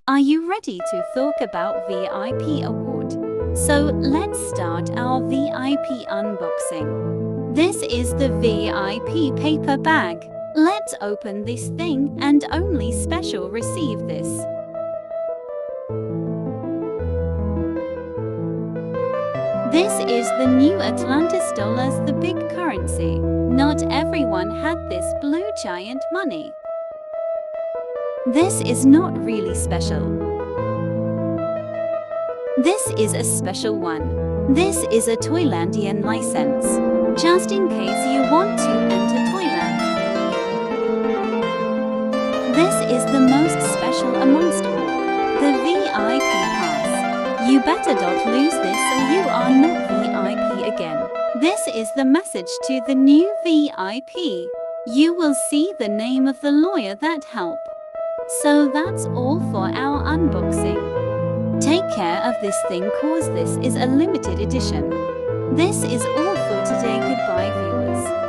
Are you ready to talk about VIP award? So let's start our VIP unboxing. This is the VIP paper bag. Let's open this thing and only special receive this. This is the new Atlantis dollars, the big currency. Not everyone had this blue giant money. This is not really special. This is a special one. This is a Toylandian license, just in case you want to enter Toyland. This is the most special amongst all, the VIP pass. You better not lose this or you are not VIP again. This is the message to the new VIP. You will see the name of the lawyer that helped. So that's all for our unboxing. Take care of this thing cause this is a limited edition. This is all for today. Goodbye viewers.